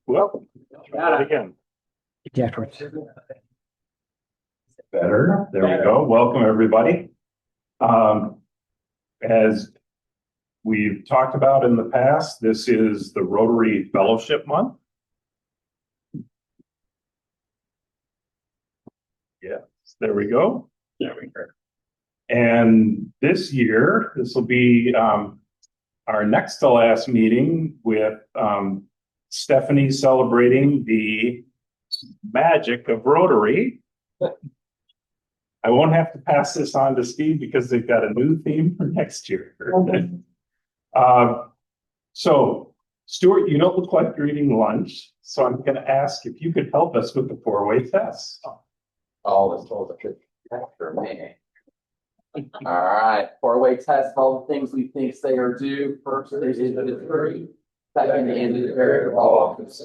Welcome welcome again. Better. There we go. Welcome everybody. As we've talked about in the past, this is the Rotary Fellowship Month. Yes, there we go. There we go. And this year, this will be our next to last meeting with Stephanie celebrating the magic of Rotary. I won't have to pass this on to Steve because they've got a new theme for next year. So, Stuart, you don't look like you're eating lunch, so I'm going to ask if you could help us with the four-way test. Oh, this was a good test for me. All right, four-way test, all the things we think say or do. First, they did the three. Second, they ended the period of all office.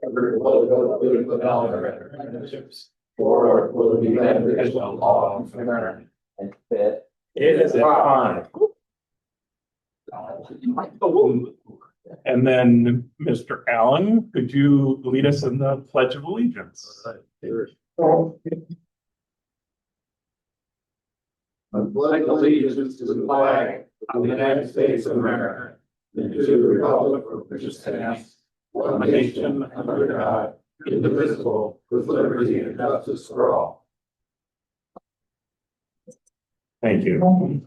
Third, will go to the relationships. Fourth, will be beneficial all concerned. And fifth, It is fun. And then, Mr. Allen, could you lead us in the Pledge of Allegiance? I pledge allegiance to the flag of the United States of America and to the republic for which it stands, one nation under God, indivisible, with liberty and justice for all. Thank you.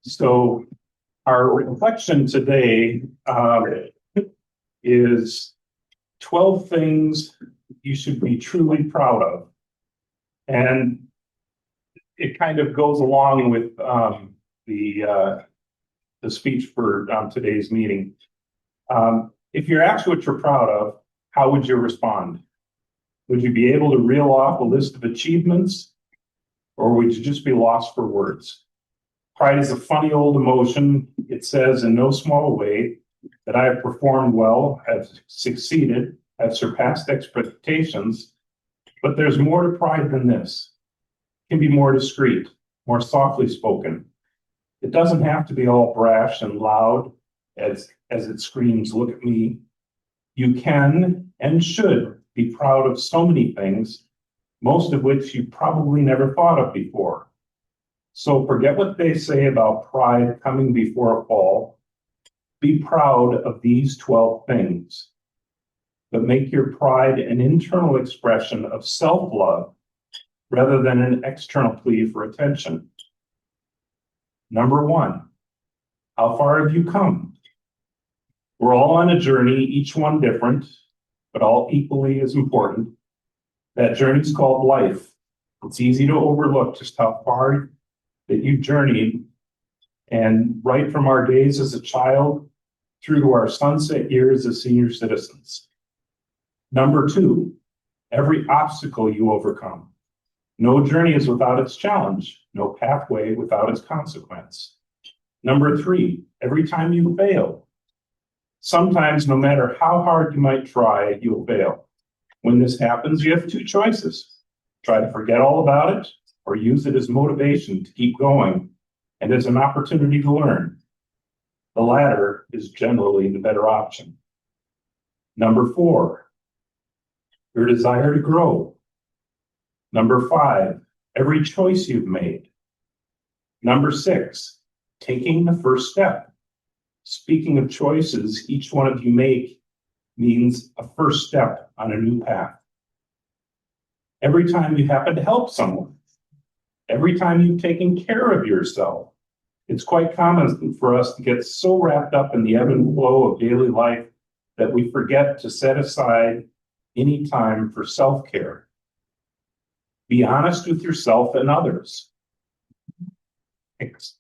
So our reflection today is 12 things you should be truly proud of. And it kind of goes along with the speech for today's meeting. If you're asked what you're proud of, how would you respond? Would you be able to reel off a list of achievements, or would you just be lost for words? Pride is a funny old emotion. It says in no small way that I have performed well, have succeeded, have surpassed expectations, but there's more to pride than this. It can be more discreet, more softly spoken. It doesn't have to be all brash and loud as it screams, look at me. You can and should be proud of so many things, most of which you probably never thought of before. So forget what they say about pride coming before a fall. Be proud of these 12 things, but make your pride an internal expression of self-love rather than an external plea for attention. Number one, how far have you come? We're all on a journey, each one different, but all equally as important. That journey's called life. It's easy to overlook just how far that you've journeyed, and right from our days as a child through to our sunset years as senior citizens. Number two, every obstacle you overcome. No journey is without its challenge, no pathway without its consequence. Number three, every time you fail. Sometimes, no matter how hard you might try, you'll fail. When this happens, you have two choices. Try to forget all about it, or use it as motivation to keep going and as an opportunity to learn. The latter is generally the better option. Number four, your desire to grow. Number five, every choice you've made. Number six, taking the first step. Speaking of choices, each one of you make means a first step on a new path. Every time you happen to help someone, every time you've taken care of yourself. It's quite common for us to get so wrapped up in the ebb and flow of daily life that we forget to set aside any time for self-care. Be honest with yourself and others.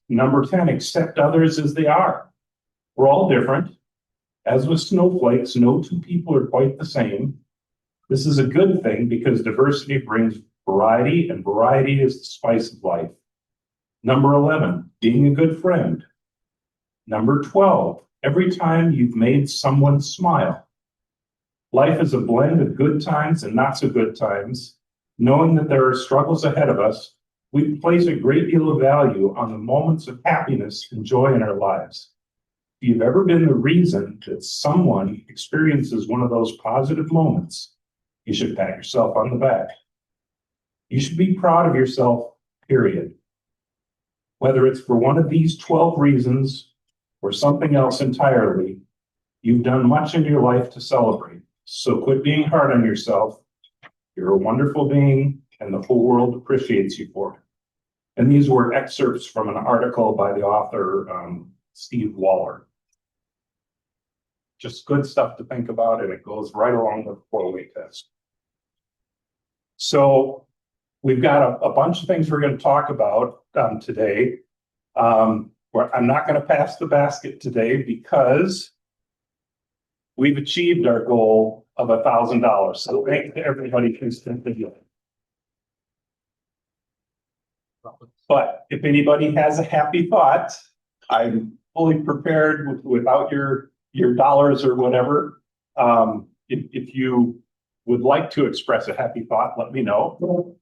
Number 10, accept others as they are. We're all different. As with snowflakes, no two people are quite the same. This is a good thing because diversity brings variety, and variety is the spice of life. Number 11, being a good friend. Number 12, every time you've made someone smile. Life is a blend of good times and not so good times, Knowing that there are struggles ahead of us, we place a great deal of value on the moments of happiness and joy in our lives. If you've ever been the reason that someone experiences one of those positive moments, you should pat yourself on the back. You should be proud of yourself, period. Whether it's for one of these 12 reasons or something else entirely, you've done much in your life to celebrate. So quit being hard on yourself. You're a wonderful being, and the whole world appreciates you for it. And these were excerpts from an article by the author, Steve Waller. Just good stuff to think about, and it goes right along with the 4-way test. So we've got a bunch of things we're going to talk about today. I'm not going to pass the basket today because we've achieved our goal of $1,000. So thank everybody who's been video. But if anybody has a happy thought, I'm fully prepared without your dollars or whatever. If you would like to express a happy thought, let me know.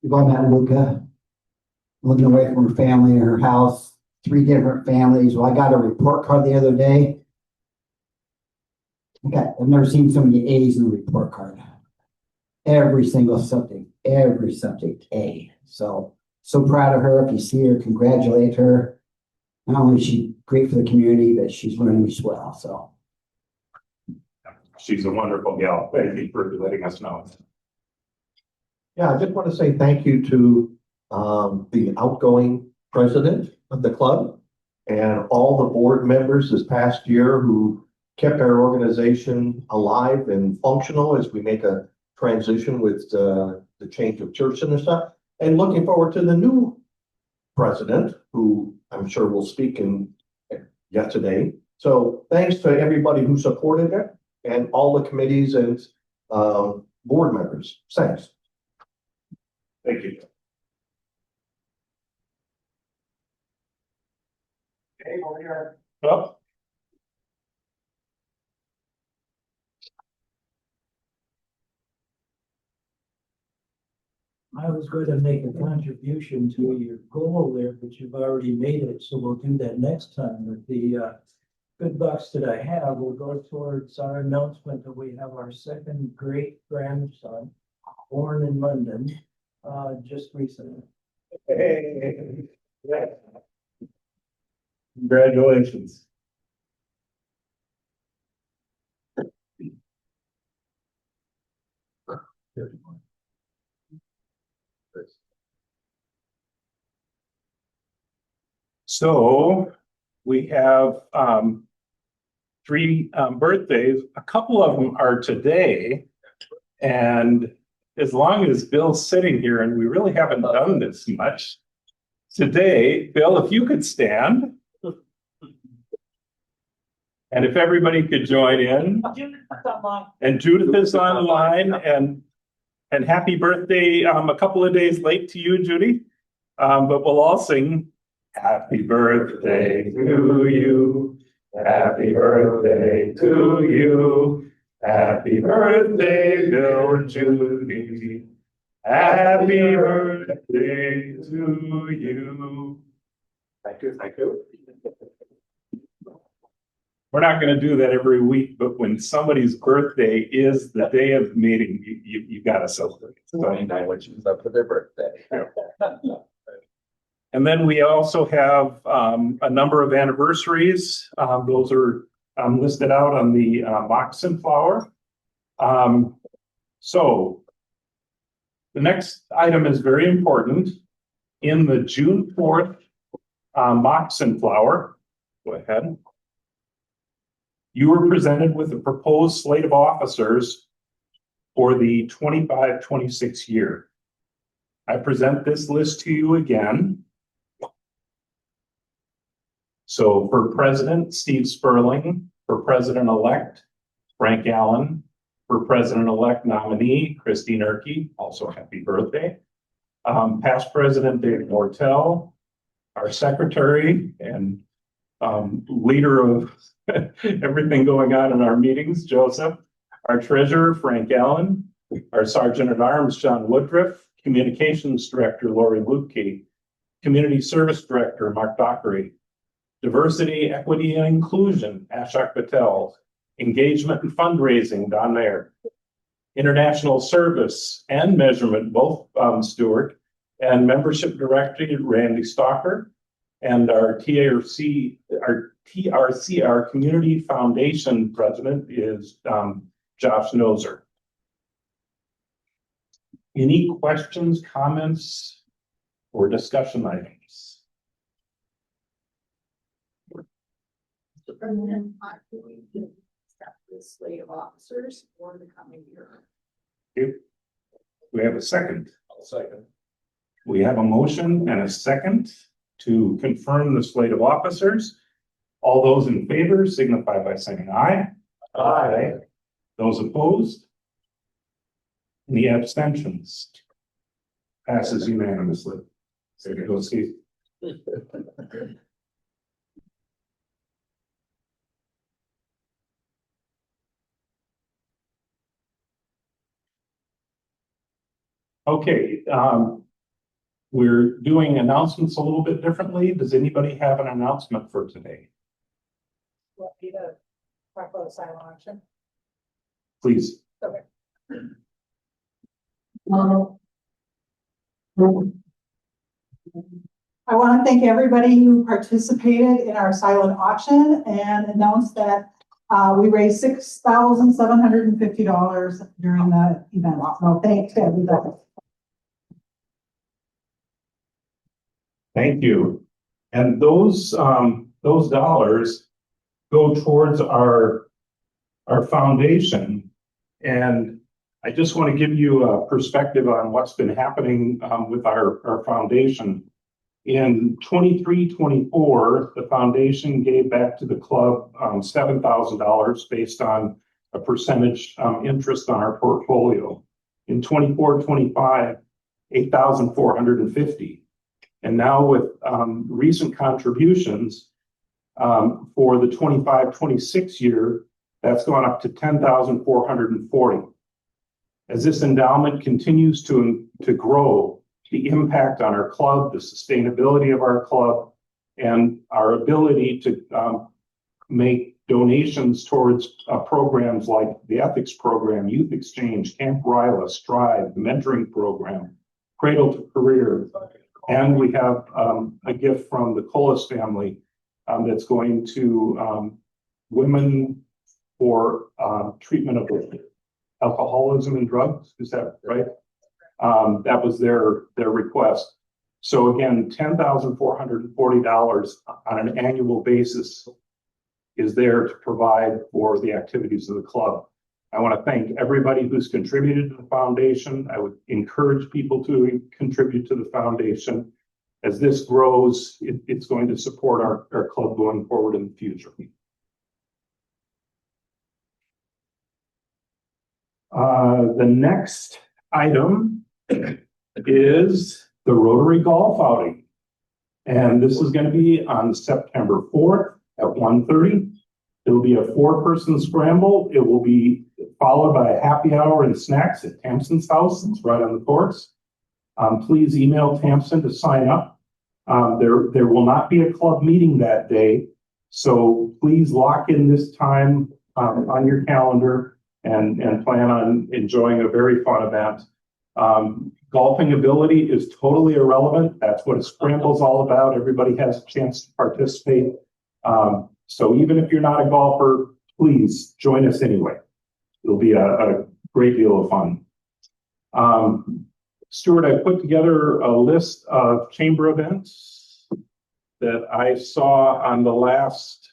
Yvonne Mataluca, living away from her family and her house, 3 different families. Well, I got a report card the other day. Okay, I've never seen so many A's in the report card. Every single subject, A. So proud of her. If you see her, congratulate her. Not only is she great for the community, but she's learning as well. So She's a wonderful gal. Thank you for letting us know. Yeah, I just want to say thank you to the outgoing president of the club and all the board members this past year who kept our organization alive and functional as we make a transition with the change of church and stuff. And looking forward to the new president, who I'm sure will speak in yet today. So thanks to everybody who supported it and all the committees and board members. Thanks. Thank you. Okay, over here. Well, I was going to make a contribution to your goal there, but you've already made it, so we'll do that next time. But the good bucks that I have will go towards our announcement that we have our second great grandson born in London just recently. hey. Congratulations. So we have 3 birthdays. A couple of them are today. And as long as Bill's sitting here, and we really haven't done this much today, Bill, if you could stand. And if everybody could join in. And Judith is online, and happy birthday, a couple of days late to you, Judy. But we'll all sing happy birthday to you. Happy birthday to you. Happy birthday, Bill and Judy. Happy birthday to you. Thank you, thank you. We're not going to do that every week, but when somebody's birthday is the day of the meeting, you got to celebrate. So, 29, which is up for their birthday. and then we also have a number of anniversaries. Those are listed out on the mock sunflower. So the next item is very important. In the June 4th mock sunflower, go ahead. You were presented with a proposed slate of officers for the 25-26 year. I present this list to you again. So for President, Steve Sperling. For President-elect, Frank Allen. For President-elect nominee, Christine Erke, also happy birthday. Past President David Mortel. Our Secretary and leader of everything going on in our meetings, Joseph, our treasurer, Frank Allen, our sergeant at arms, John Woodruff, communications director, Lori Lutke, community service director, Mark Dockery, diversity, equity, and inclusion, Ashok Patel, engagement and fundraising, Don Mayer, international service and measurement, both Stewart, and membership director, Randy Stalker, and our our community foundation president is Josh Noser. Any questions, comments, or discussion items? And then we can accept this slate of officers for the coming year. We have a second. I'll second. We have a motion and a second to confirm the slate of officers. All those in favor signify by saying aye. Aye. Those opposed? Any abstentions? Passes unanimously. There you go, Steve. Okay, we're doing announcements a little bit differently. Does anybody have an announcement for today? Want me to talk about the silent auction? Please. Okay. I want to thank everybody who participated in our silent auction and announce that we raised $6,750 during the event. So thanks to everybody. Thank you. And those dollars go towards our foundation. And I just want to give you a perspective on what's been happening with our foundation. In 23-24, the foundation gave back to the club $7,000 based on a percentage interest on our portfolio. In 24-25, $8,450. And now with recent contributions for the 25-26 year, that's gone up to $10,440. As this endowment continues to grow, the impact on our club, the sustainability of our club, and our ability to make donations towards programs like the ethics program, youth exchange, Camp Ryla, Strive, the mentoring program, Cradle to Career. And we have a gift from the Colas family that's going to women for treatment of alcoholism and drugs. Is that right? That was their request. So again, $10,440 on an annual basis is there to provide for the activities of the club. I want to thank everybody who's contributed to the foundation. I would encourage people to contribute to the foundation. As this grows, it's going to support our club going forward in the future. The next item is the Rotary Golf Outing. And this is going to be on September 4th at 1:30. It'll be a 4-person scramble. It will be followed by a happy hour and snacks at Tamsin's house. It's right on the course. Please email Tamsin to sign up. There will not be a club meeting that day. So please lock in this time on your calendar and plan on enjoying a very fun event. Golfing ability is totally irrelevant. That's what a scramble is all about. Everybody has a chance to participate. So even if you're not a golfer, please join us anyway. It'll be a great deal of fun. Stuart, I put together a list of chamber events that I saw on the last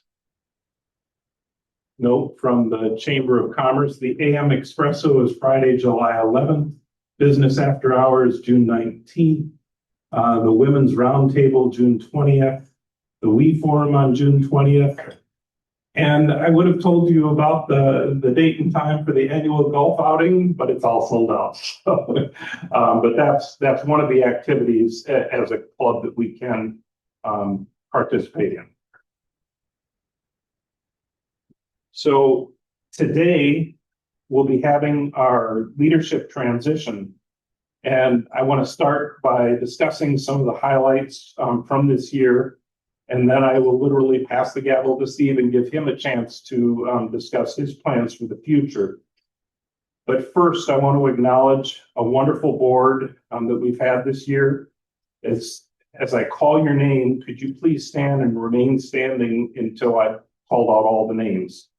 note from the Chamber of Commerce. The AM Espresso is Friday, July 11th. Business After Hours, June 19th. The Women's Roundtable, June 20th. The We Forum on June 20th. And I would have told you about the date and time for the annual golf outing, but it's all sold out. So, but that's one of the activities as a club that we can participate in. So today we'll be having our leadership transition. And I want to start by discussing some of the highlights from this year. And then I will literally pass the gavel to Steve and give him a chance to discuss his plans for the future. But first, I want to acknowledge a wonderful board that we've had this year. As I call your name, could you please stand and remain standing until I've called out all the names?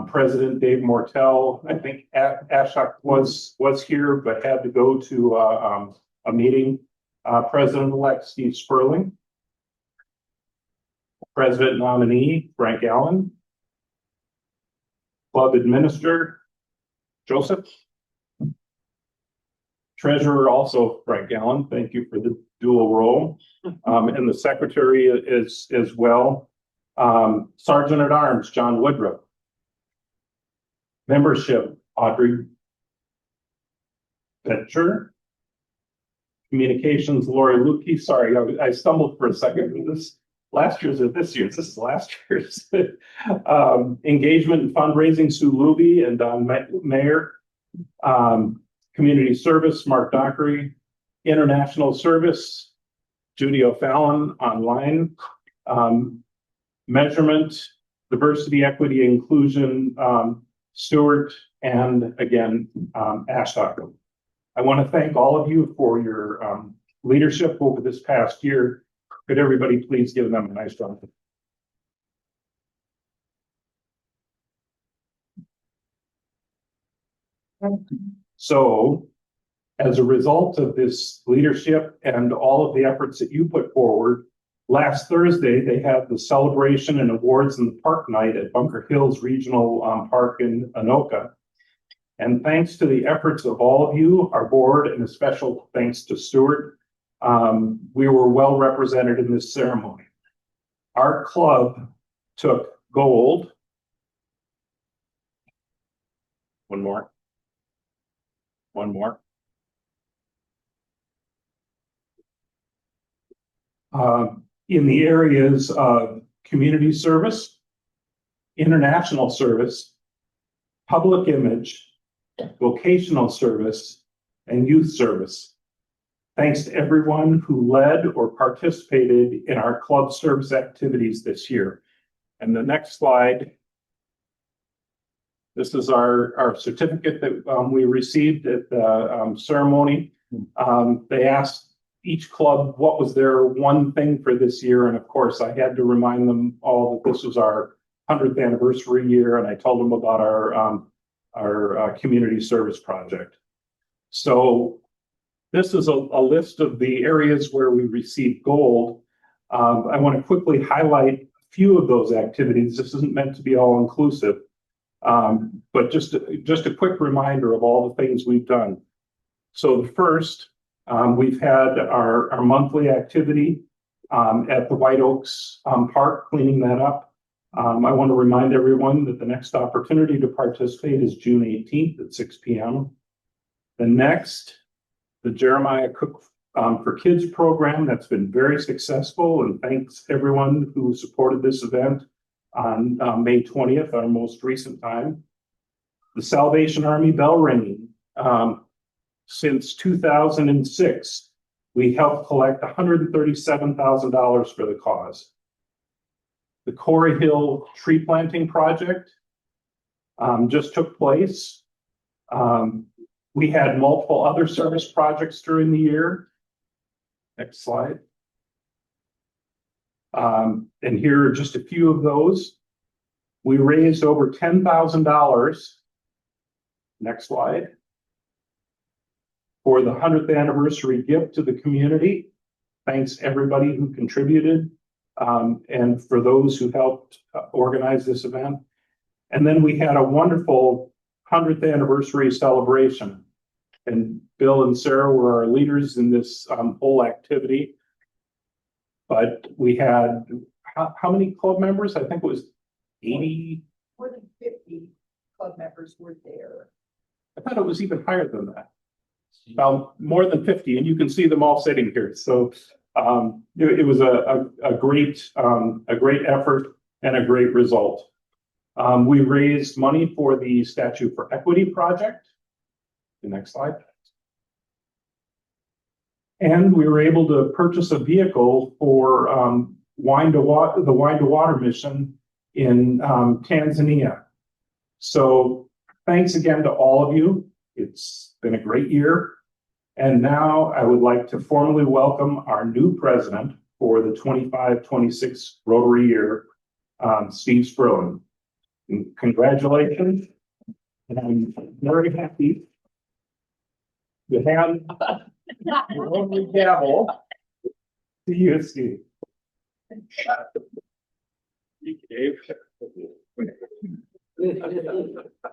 President Dave Mortel, I think Ashok was here, but had to go to a meeting. President-elect Steve Sperling. President nominee Frank Allen. Club administrator Joseph. Treasurer also Frank Allen. Thank you for the dual role. And the secretary is as well. Sergeant at Arms John Woodruff. Membership, Audrey Betcher. Communications, Lori Lukey. Sorry, I stumbled for a second with this. Last year's or this year's? This is last year's. Engagement and fundraising, Sue Luby and Don Mayer. Community service, Mark Dockery. International service, Judy O'Fallon online. Measurement, diversity, equity, inclusion, Stuart, and again, Ashok. I want to thank all of you for your leadership over this past year. Could everybody please give them a nice round? So, as a result of this leadership and all of the efforts that you put forward, last Thursday, they had the celebration and awards in the park night at Bunker Hills Regional Park in Anoka. And thanks to the efforts of all of you, our board, and a special thanks to Stuart, we were well represented in this ceremony. Our club took gold. One more. In the areas of community service, international service, public image, vocational service, and youth service. Thanks to everyone who led or participated in our club service activities this year. And the next slide, this is our certificate that we received at the ceremony. They asked each club what was their one thing for this year, and of course I had to remind them all that this was our 100th anniversary year, and I told them about our community service project. So this is a list of the areas where we received gold. I want to quickly highlight a few of those activities. This isn't meant to be all inclusive, but just a quick reminder of all the things we've done. So the first, we've had our monthly activity at the White Oaks Park, cleaning that up. I want to remind everyone that the next opportunity to participate is June 18th at 6 p.m. The next, the Jeremiah Cook for Kids program, that's been very successful, and thanks everyone who supported this event on May 20th, our most recent time. The Salvation Army bell ringing. Since 2006, we helped collect $137,000 for the cause. The Corey Hill tree planting project just took place. We had multiple other service projects during the year. Next slide. And here are just a few of those. We raised over $10,000. Next slide. For the 100th anniversary gift to the community. Thanks everybody who contributed and for those who helped organize this event. And then we had a wonderful 100th anniversary celebration. And Bill and Sarah were our leaders in this whole activity. But we had, how many club members? I think it was 80. More than 50 club members were there. I thought it was even higher than that. About more than 50, and you can see them all sitting here. So it was a great effort and a great result. We raised money for the Statue for Equity project. The next slide. And we were able to purchase a vehicle for the Wine to Water mission in Tanzania. So thanks again to all of you. It's been a great year. And now I would like to formally welcome our new president for the 25-26 Rotary year, Steve Spurlin. And congratulations. And I'm very happy to hand the Rotary gavel to you, Steve. Thank you, Dave.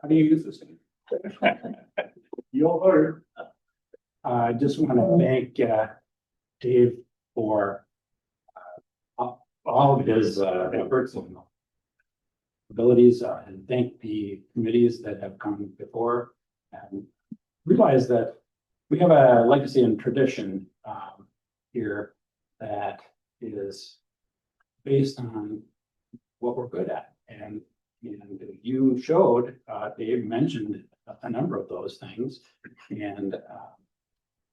How do you use this thing? You'll learn. I just want to thank Dave for all of his efforts and abilities, and thank the committees that have come before, and realize that we have a legacy and tradition here that is based on what we're good at. And you showed, Dave mentioned a number of those things, and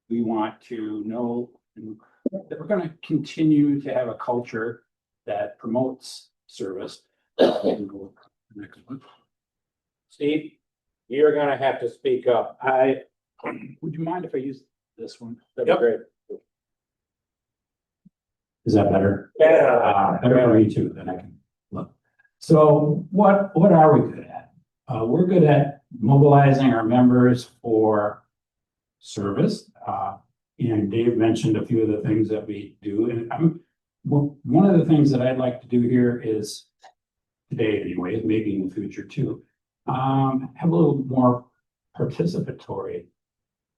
we want to know that we're going to continue to have a culture that promotes service. Next one. Steve, you're gonna have to speak up. Would you mind if I use this one? That'd be great. Is that better? Yeah. Better for you too, then I can look. So what are we good at? We're good at mobilizing our members for service. And Dave mentioned a few of the things that we do. And one of the things that I'd like to do here is, today anyway, maybe in the future too, have a little more participatory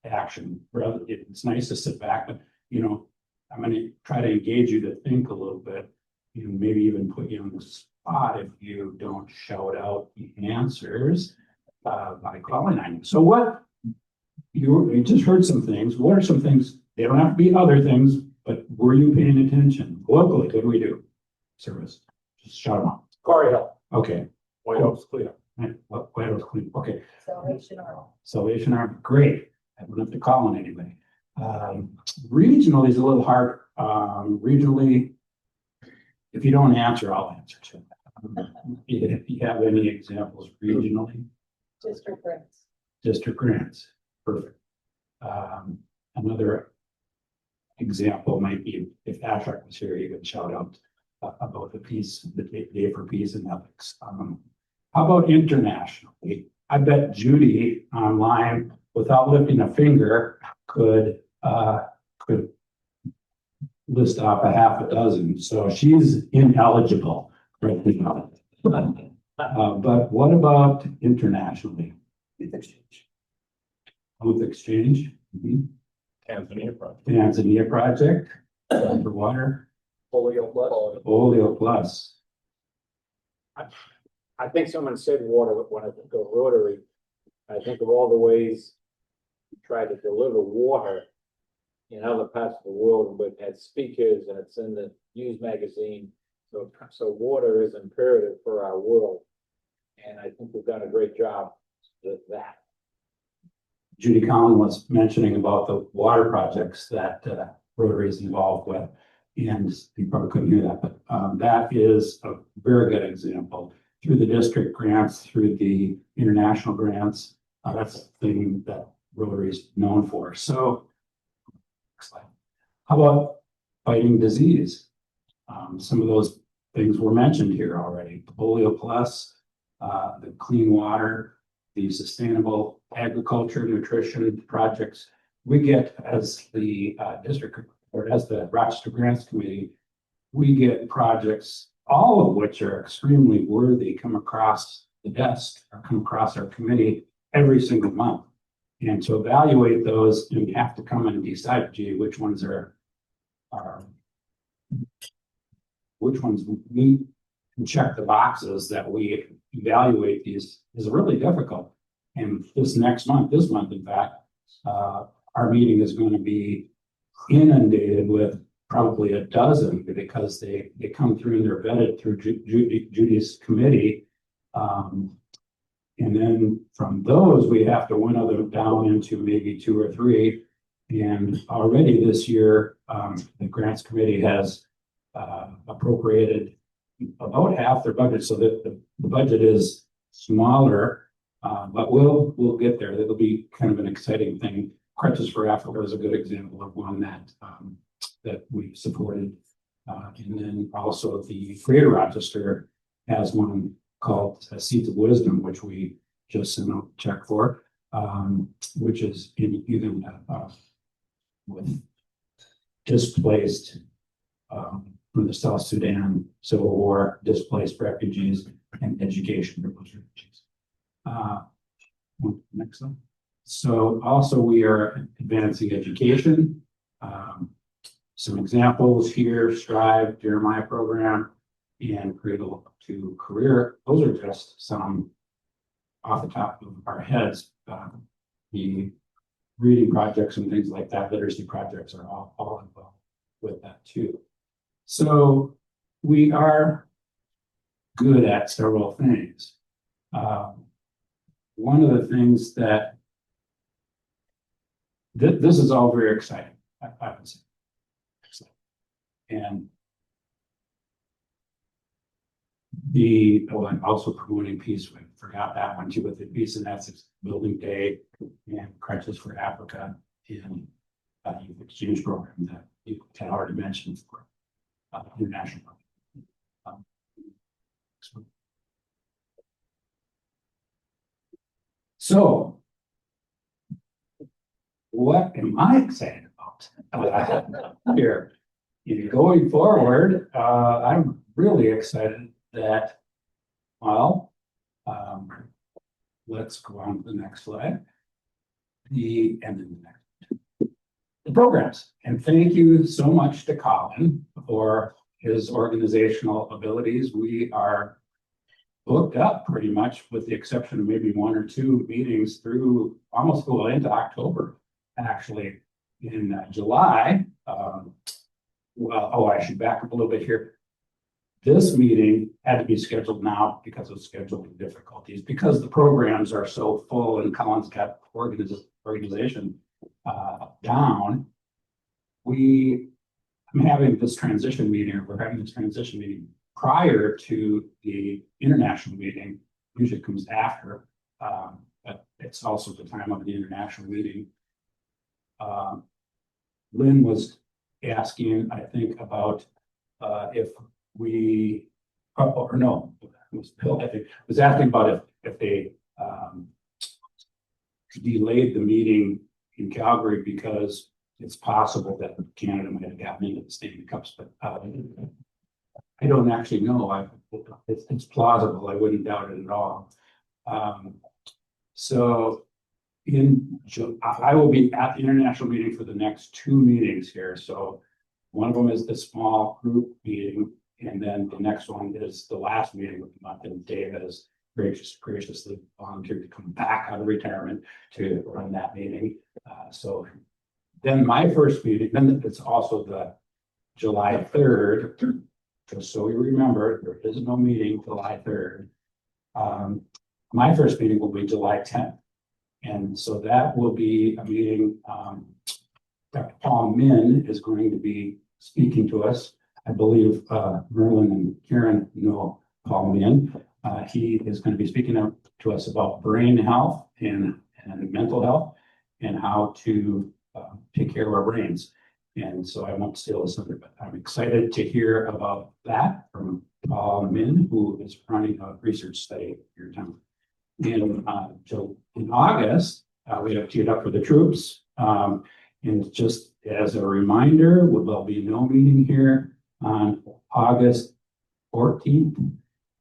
action. It's nice to sit back, but I'm going to try to engage you to think a little bit, maybe even put you on the spot if you don't shout out the answers by calling on you. So what you just heard some things. What are some things? They don't have to be other things, but were you paying attention? Locally, what do we do? Service. Just shout them out. Corey Hill. Okay. White Oaks cleanup. White House clean. Okay. Salvation Army. Salvation Army. Great. I wouldn't have to call on anybody. Regionally is a little hard. Regionally, if you don't answer, I'll answer too. If you have any examples regionally. District grants. District grants. Perfect. Another example might be if Ashok was here, you could shout out about the Day for Peace and Ethics. How about internationally? I bet Judy online, without lifting a finger, could list off a half a dozen. So she's ineligible right now. But what about internationally? Youth exchange. Youth exchange. Tanzania project. Tanzania project. For water. Polio plus. Polio plus. I think someone said water when I think of Rotary. I think of all the ways we try to deliver water in other parts of the world, but had speakers and it's in the news magazine. So water is imperative for our world. And I think we've done a great job with that. Judy Collin was mentioning about the water projects that Rotary is involved with. And you probably couldn't hear that, but that is a very good example. Through the district grants, through the international grants, that's the thing that Rotary is known for. So, next slide. How about fighting disease? Some of those things were mentioned here already. Polio plus, the clean water, the sustainable agriculture, nutrition projects. We get, as the district or as the Rochester Grants Committee, we get projects, all of which are extremely worthy, come across the desk or come across our committee every single month. And to evaluate those, you have to come and decide, gee, which ones meet and check the boxes that we evaluate. These is really difficult. And this month, in fact, our meeting is going to be inundated with probably a dozen because they come through and they're vetted through Judy's committee. And then from those, we have to winnow them down into maybe 2 or 3. And already this year, the grants committee has appropriated about half their budget, so that the budget is smaller, but we'll get there. That'll be kind of an exciting thing. Crutches for Africa is a good example of one that we supported. And then also the Greater Rochester has one called Seeds of Wisdom, which we just sent out a check for, which is in even with displaced from the South Sudan Civil War, displaced refugees, and education for those refugees. Next slide. So also we are advancing education. Some examples here: Strive, Jeremiah program, and Cradle to Career. Those are just some off the top of our heads. The reading projects and things like that, literacy projects, are all involved with that too. So we are good at several things. One of the things that this is all very exciting, I would say. And I'm also promoting peace. I forgot that one too, with the Peace and Ethics Building Day and Crutches for Africa and Youth Exchange Program that you had already mentioned for international. So, what am I excited about here? Going forward, I'm really excited that, well, let's go on to the next slide. The programs. And thank you so much to Colin for his organizational abilities. We are booked up pretty much, with the exception of maybe 1 or 2 meetings through almost go into October. Actually, in July, I should back up a little bit here. This meeting had to be scheduled now because of scheduling difficulties, because the programs are so full and Colin's got organization down. I'm having this transition meeting, or we're having this transition meeting prior to the international meeting. Usually comes after, but it's also the time of the international meeting. Lynn was asking, I think, about if we, or no, it was Bill, I think, was asking about if they delayed the meeting in Calgary because it's possible that Canada might have gotten into the Stanley Cups, but I don't actually know. It's plausible. I wouldn't doubt it at all. So I will be at the international meeting for the next 2 meetings here. So one of them is the small group meeting, and then the next one is the last meeting of the month. And Dave has graciously volunteered to come back out of retirement to run that meeting. So then my first meeting, then it's also the July 3rd. Just so you remember, there is no meeting July 3rd. My first meeting will be July 10th. And so that will be a meeting. Dr. Paul Min is going to be speaking to us. I believe Merlin and Karen know Paul Min. He is going to be speaking to us about brain health and mental health and how to take care of our brains. And so I won't steal his thunder, but I'm excited to hear about that from Paul Min, who is running a research study here in town. In August, we have teed up for the troops. And just as a reminder, there'll be no meeting here on August 14th.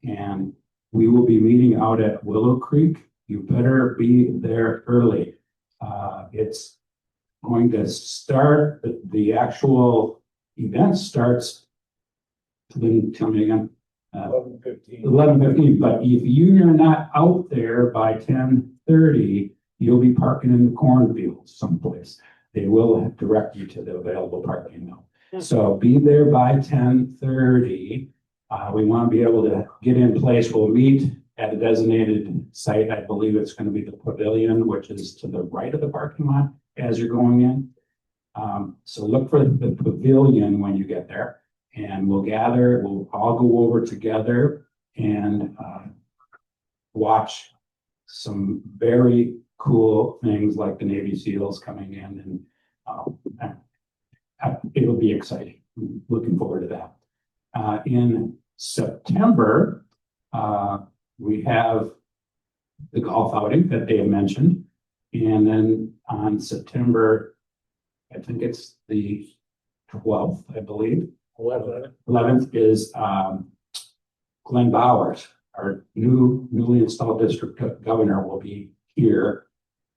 And we will be meeting out at Willow Creek. You better be there early. It's going to start, the actual event starts, tell me again. 11:15, but if you're not out there by 10:30, you'll be parking in the cornfields someplace. They will direct you to the available parking though. So be there by 10:30. We want to be able to get in place. We'll meet at a designated site. I believe it's going to be the pavilion, which is to the right of the parking lot as you're going in. So look for the pavilion when you get there, and we'll all go over together and watch some very cool things like the Navy SEALs coming in, and it'll be exciting. Looking forward to that. In September, we have the golf outing that Dave mentioned. And then on September, I think it's the 12th, I believe. 11th is Glenn Bowers, our newly installed district governor, will be here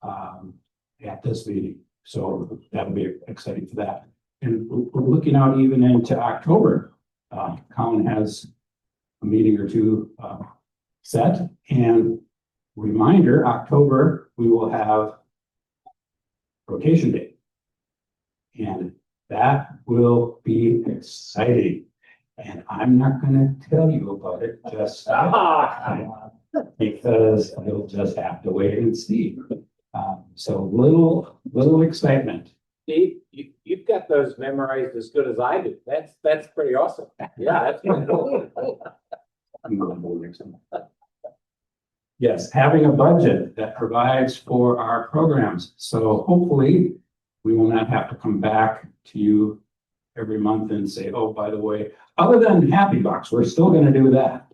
at this meeting. So that'll be exciting for that. And we're looking out even into October. Colin has a meeting or two set. And reminder, October, we will have rotation day. And that will be exciting. And I'm not going to tell you about it just because you'll just have to wait and see. So little excitement. Steve, you've got those memorized as good as I do. That's pretty awesome. Yeah, that's pretty cool. Yes, having a budget that provides for our programs. So hopefully we will not have to come back to you every month and say, oh, by the way, other than Happy Bucks, we're still going to do that.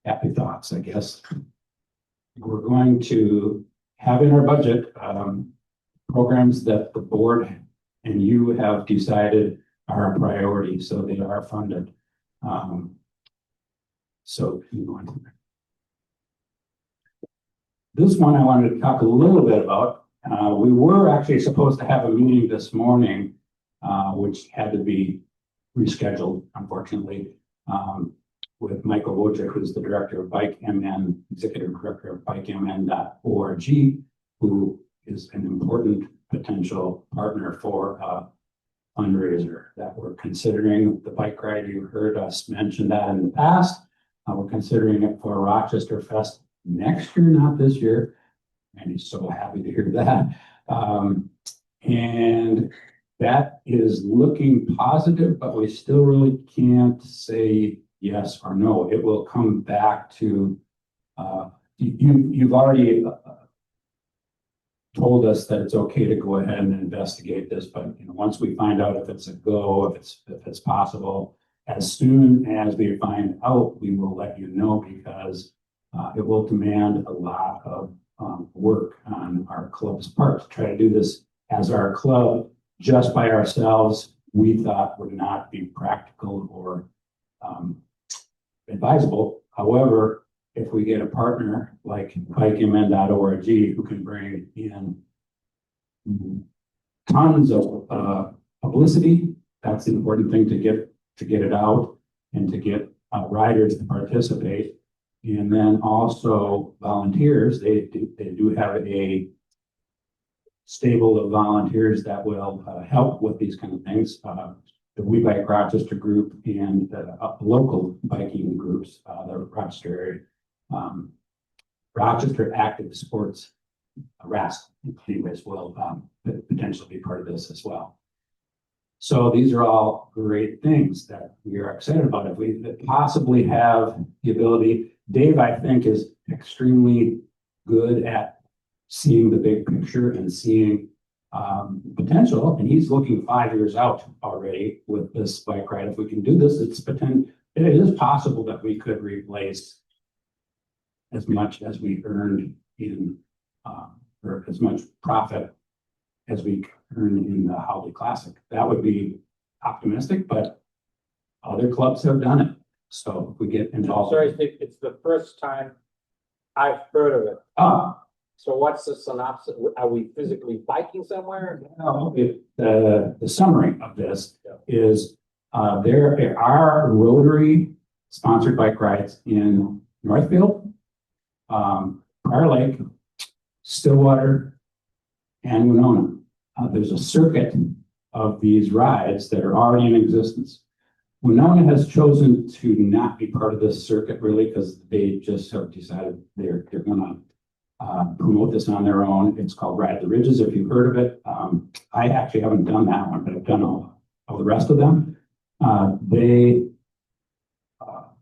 Happy thoughts, I guess. We're going to have in our budget programs that the board and you have decided are a priority, so they are funded. So you want to. This one I wanted to talk a little bit about. We were actually supposed to have a meeting this morning, which had to be rescheduled, unfortunately, with Michael Wojcik, who's the director of Bike MN, executive director of BikeMN.org, who is an important potential partner for a fundraiser that we're considering. The bike ride, you heard us mention that in the past. We're considering it for Rochester Fest next year, not this year. And he's so happy to hear that. And that is looking positive, but we still really can't say yes or no. It will come back to, you've already told us that it's okay to go ahead and investigate this, but once we find out if it's a go, if it's possible, as soon as we find out, we will let you know, because it will demand a lot of work on our club's part. To try to do this as our club just by ourselves, we thought would not be practical or advisable. However, if we get a partner like BikeMN.org who can bring in tons of publicity, that's the important thing, to get it out and to get riders to participate. And then also volunteers, they do have a stable of volunteers that will help with these kind of things. The We Bike Rochester group and local biking groups, the Rochester Active Sports RASP, anyways, will potentially be part of this as well. So these are all great things that we are excited about. If we possibly have the ability, Dave, I think, is extremely good at seeing the big picture and seeing potential, and he's looking 5 years out already with this bike ride. If we can do this, it is possible that we could replace as much as we earned in, or as much profit as we earned in the Holiday Classic. That would be optimistic, but other clubs have done it. So if we get involved. Sorry, Steve, it's the first time I've heard of it. So what's the synopsis? Are we physically biking somewhere? No, the summary of this is there are Rotary sponsored bike rides in Northfield, Prior Lake, Stillwater, and Winona. There's a circuit of these rides that are already in existence. Winona has chosen to not be part of this circuit really because they just have decided they're gonna promote this on their own. It's called Ride the Ridges, if you've heard of it. I actually haven't done that one, but I've done all the rest of them. They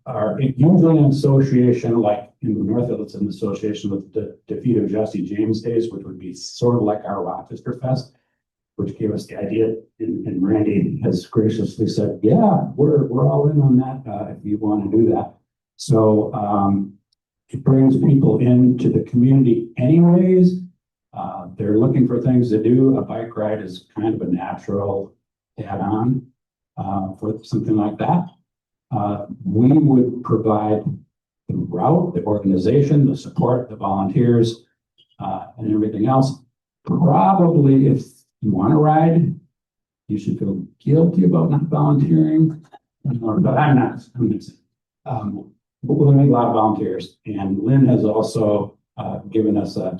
are usually in association, like in Northfield, it's in association with the defeat of Jesse James Days, which would be sort of like our Rochester Fest, which gave us the idea. And Randy has graciously said, yeah, we're all in on that if you want to do that. So it brings people into the community anyways. They're looking for things to do. A bike ride is kind of a natural add-on for something like that. We would provide the route, the organization, the support, the volunteers, and everything else. Probably if you want to ride, you should feel guilty about not volunteering. But I'm not. But we'll need a lot of volunteers. And Lynn has also given us a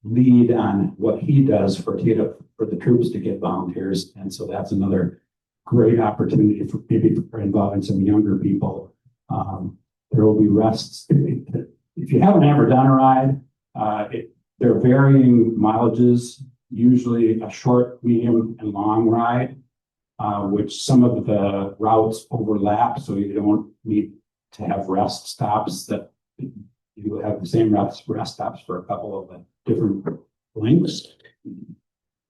lead on what he does for the troops to get volunteers. And so that's another great opportunity for maybe for involving some younger people. There will be rests. If you haven't ever done a ride, they're varying mileages, usually a short, medium, and long ride, which some of the routes overlap, so you don't need to have rest stops. That you have the same rest stops for a couple of the different lengths.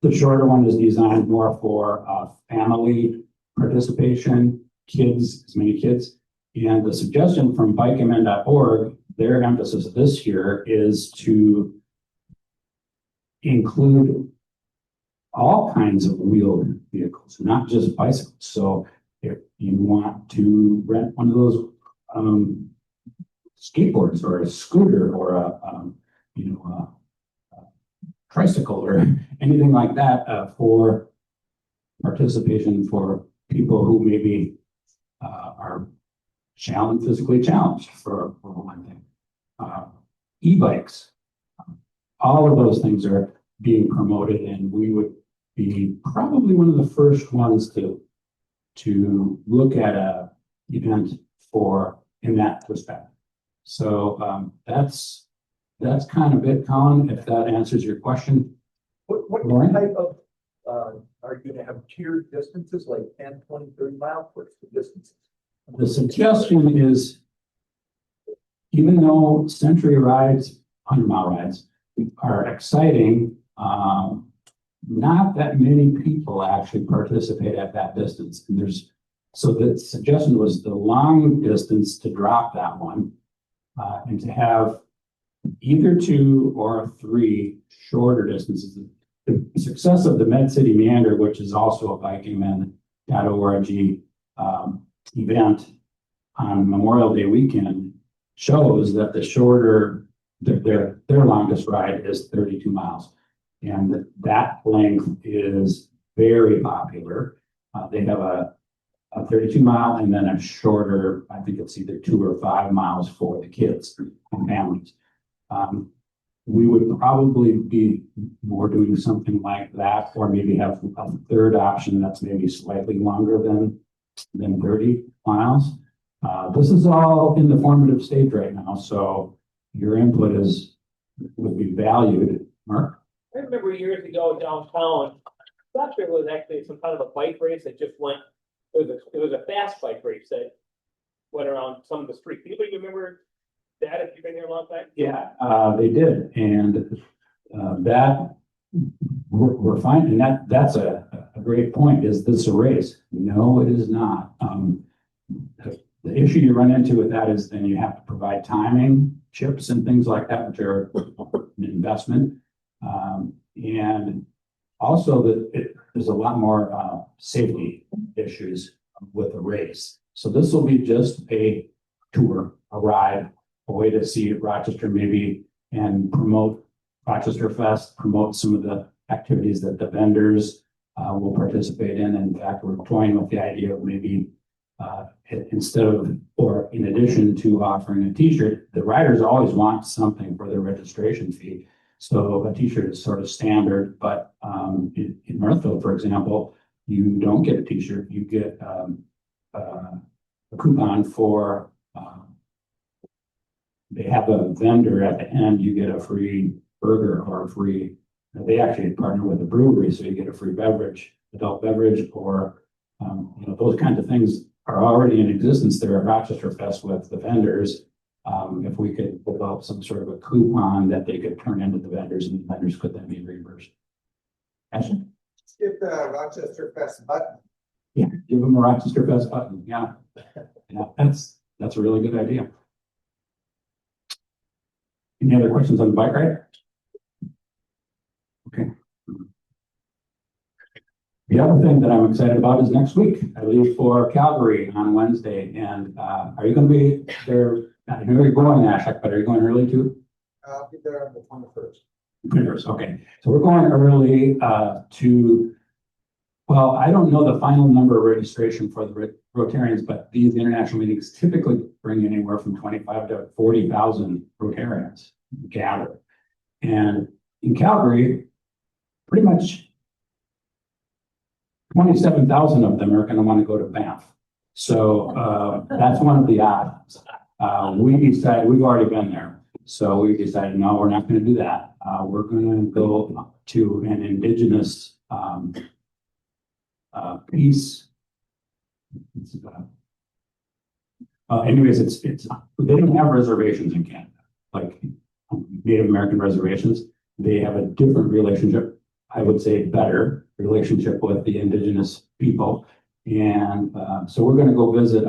The shorter one is designed more for family participation, kids, as many kids. And the suggestion from bikeMN.org, their emphasis this year is to include all kinds of wheeled vehicles, not just bicycles. So if you want to rent one of those skateboards or a scooter or a tricycle or anything like that for participation for people who maybe are physically challenged for one thing. E-bikes, all of those things are being promoted, and we would be probably one of the first ones to look at a event in that respect. So that's kind of it, Colin, if that answers your question. What Lauren? type of, are you gonna have tiered distances like 10, 20, 30 miles? What's the distances? The suggestion is, even though century rides, 100-mile rides, are exciting, not that many people actually participate at that distance. And so the suggestion was the long distance to drop that one, and to have either 2 or 3 shorter distances. The success of the Med City Meander, which is also a bikeMN.org event on Memorial Day weekend, shows that the shorter, their longest ride is 32 miles. And that length is very popular. They have a 32-mile and then a shorter, I think it's either 2 or 5 miles for the kids and families. We would probably be more doing something like that, or maybe have a third option that's maybe slightly longer than 30 miles. This is all in the formative stage right now, so your input would be valued. Mark? I remember years ago downtown, I thought there was actually some kind of a bike race that just went, it was a fast bike race that went around some of the streets. Anybody remember that, if you've been here a long time? Yeah, they did, and that we're finding that's a great point. Is this a race? No, it is not. The issue you run into with that is then you have to provide timing, chips, and things like that, which are an investment, and also there's a lot more safety issues with a race. So this will be just a tour, a ride, a way to see Rochester maybe and promote Rochester Fest, promote some of the activities that the vendors will participate in. In fact, we're toying with the idea of maybe instead of, or in addition to offering a t-shirt, the riders always want something for their registration fee. So a t-shirt is sort of standard, but in Northfield, for example, you don't get a t-shirt, you get, a coupon for, they have a vendor at the end, you get a free burger or a free, they actually partner with a brewery, so you get a free beverage, adult beverage, or, those kinds of things are already in existence there at Rochester Fest with the vendors. If we could develop some sort of a coupon that they could turn into the vendors and the vendors could then be reimbursed. Ashley? Skip the Rochester Fest button. Yeah, give them a Rochester Fest button, yeah. Yeah, that's a really good idea. Any other questions on the bike ride? Okay. The other thing that I'm excited about is next week. I leave for Calgary on Wednesday, and are you going to be there? I know you're going, Ashak, but are you going early too? I'll be there on the 21st. 21st, okay. So we're going early well, I don't know the final number of registration for the Rotarians, but these international meetings typically bring anywhere from 25 to 40,000 Rotarians gather. And in Calgary, pretty much 27,000 of them are going to want to go to Banff. So that's one of the odds. We decided, we've already been there. So we decided, no, we're not going to do that. We're going to go to an Indigenous piece. Anyways, it's they don't have reservations in Canada, like Native American reservations. They have a different relationship, I would say better relationship with the Indigenous people. And so we're going to go visit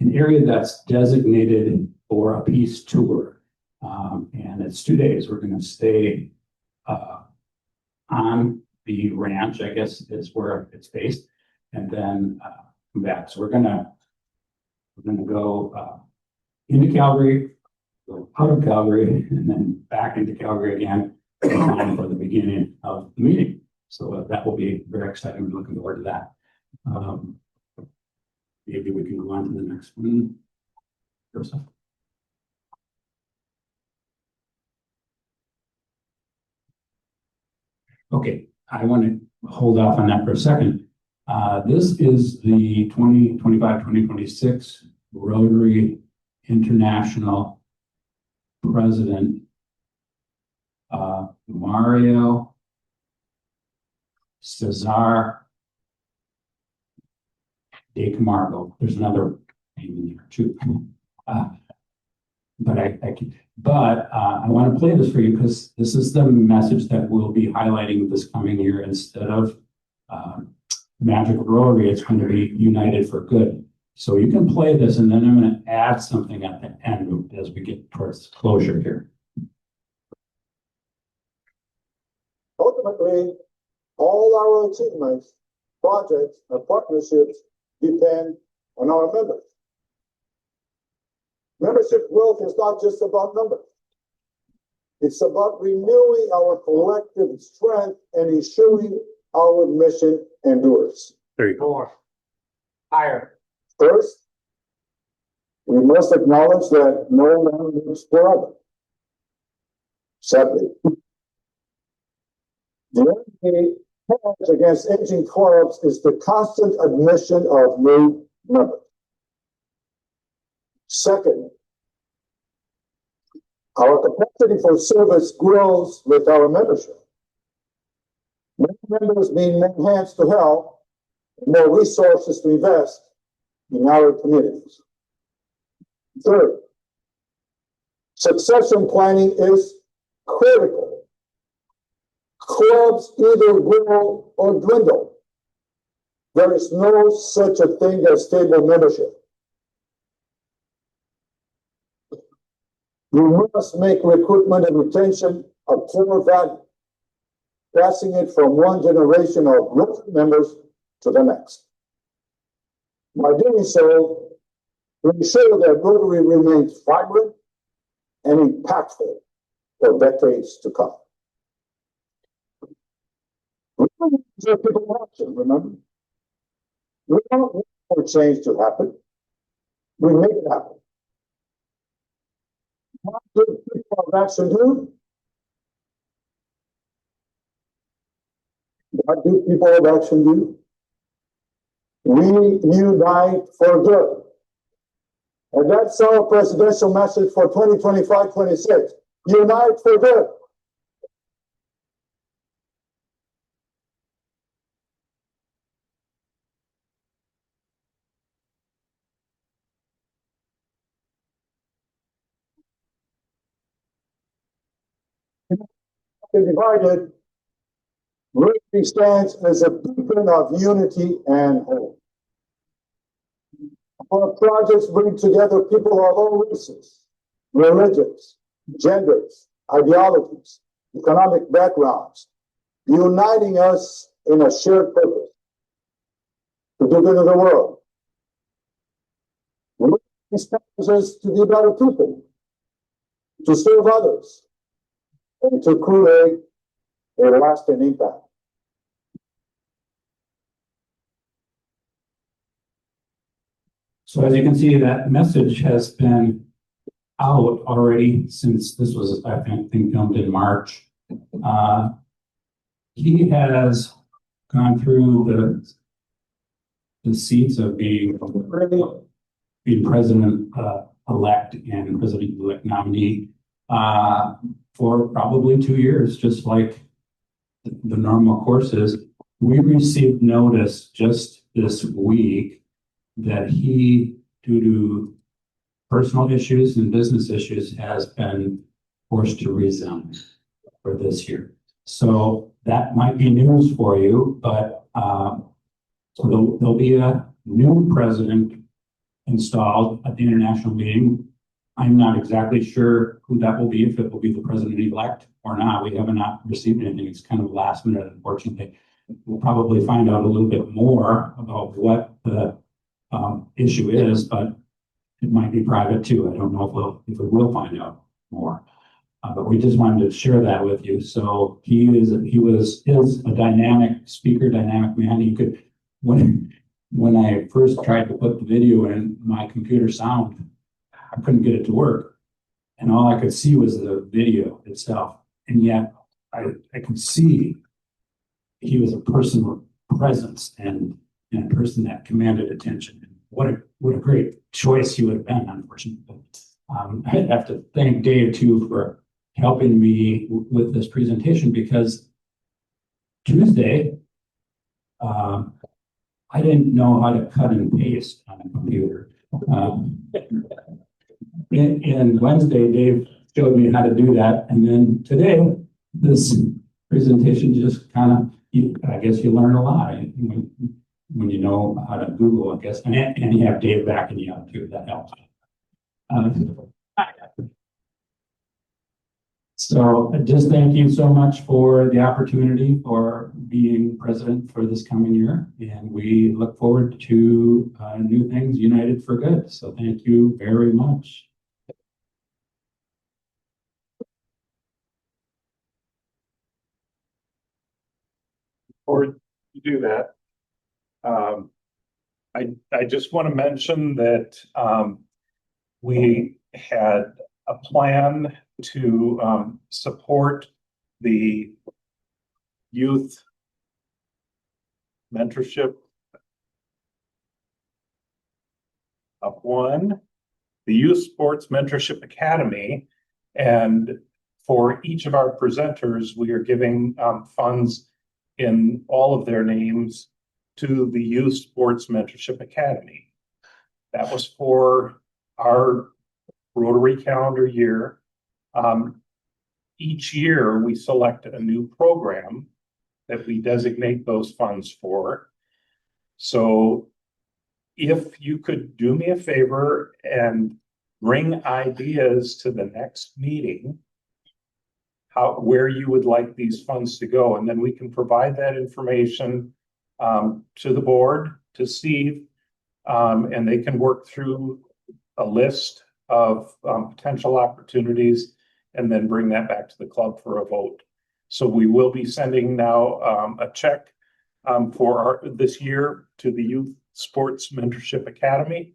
an area that's designated for a peace tour. And it's 2 days. We're going to stay on the ranch, I guess is where it's based, and then come back. So we're gonna go into Calgary, go out of Calgary, and then back into Calgary again in time for the beginning of the meeting. So that will be very exciting. We're looking forward to that. Maybe we can go on to the next one. Joseph. Okay, I want to hold off on that for a second. This is the 2025-2026 Rotary International President, Mario Cesar de Camargo. There's another name in there too. But I want to play this for you because this is the message that we'll be highlighting this coming year. Instead of Magic Rotary, it's going to be United for Good. So you can play this, and then I'm going to add something at the end as we get towards closure here. Ultimately, all our achievements, projects, and partnerships depend on our members. Membership growth is not just about numbers. It's about renewing our collective strength and ensuring our mission endures. There you go. Higher. First, we must acknowledge that no one lives forever. Sadly, the only hedge against aging clubs is the constant admission of new members. Second, our capacity for service grows with our membership. More members mean more hands to help, more resources to invest in our communities. Third, succession planning is critical. Clubs either grow or dwindle. There is no such a thing as stable membership. We must make recruitment and retention a core value, passing it from one generation of Rotary members to the next. By doing so, we ensure that Rotary remains vibrant and impactful for decades to come. Rotary is a people action, remember? We don't wait for change to happen. We make it happen. What do people of action do? They What do people of action do? We unite for good. And that's our presidential message for 2025-26. Unite for good. Divided, Rotary stands as a beacon of unity and hope. Our projects bring together people of all races, religions, genders, ideologies, economic backgrounds, uniting us in a shared purpose to do good in the world. Rotary inspires us to be better people, to serve others, and to create a lasting impact. So as you can see, that message has been out already since this was, I think, filmed in March. He has gone through the seats of being president elect and president elect nominee for probably 2 years, just like the normal course is. We received notice just this week that he, due to personal issues and business issues, has been forced to resign for this year. So that might be news for you, but so there'll be a new president installed at the international meeting. I'm not exactly sure who that will be, if it will be the president-elect or not. We have not received anything. It's kind of last minute, unfortunately. We'll probably find out a little bit more about what the issue is, but it might be private too. I don't know if we will find out more. But we just wanted to share that with is a dynamic speaker, dynamic man. He could, when I first tried to put the video in, my computer sound, I couldn't get it to work. And all I could see was the video itself. And yet I could see he was a person with presence and a person that commanded attention. What a great choice he would have been, unfortunately. I have to thank Dave too for helping me with this presentation, because Tuesday, I didn't know how to cut and paste on a computer. And Wednesday, Dave showed me how to do that. And then today, this presentation just kind of, I guess you learn a lot when you know how to Google, I guess. And you have Dave backing you up too, that helps. So just thank you so much for the opportunity for being president for this coming year. And we look forward to new things, united for good. So thank you very much. Before you do that, I just want to mention that we had a plan to support the youth mentorship of the Youth Sports Mentorship Academy. And for each of our presenters, we are giving funds in all of their names to the Youth Sports Mentorship Academy. That was for our Rotary calendar year. Each year we select a new program that we designate those funds for. So if you could do me a favor and bring ideas to the next meeting, where you would like these funds to go, and then we can provide that information to the board, to Steve, and they can work through a list of potential opportunities and then bring that back to the club for a vote. So we will be sending now a check for this year to the Youth Sports Mentorship Academy.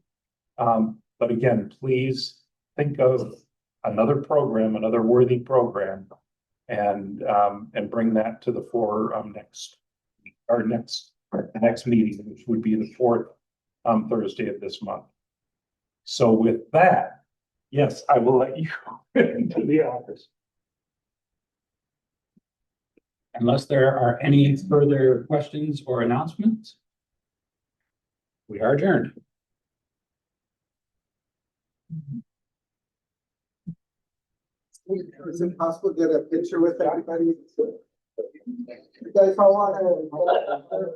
But again, please think of another program, another worthy program, and bring that to the fore next week. our next meeting, which would be the fourth Thursday of this month. So with that, yes, I will let you into the office. Unless there are any further questions or announcements, we are adjourned. Is it possible to get a picture with everybody? You guys all want to?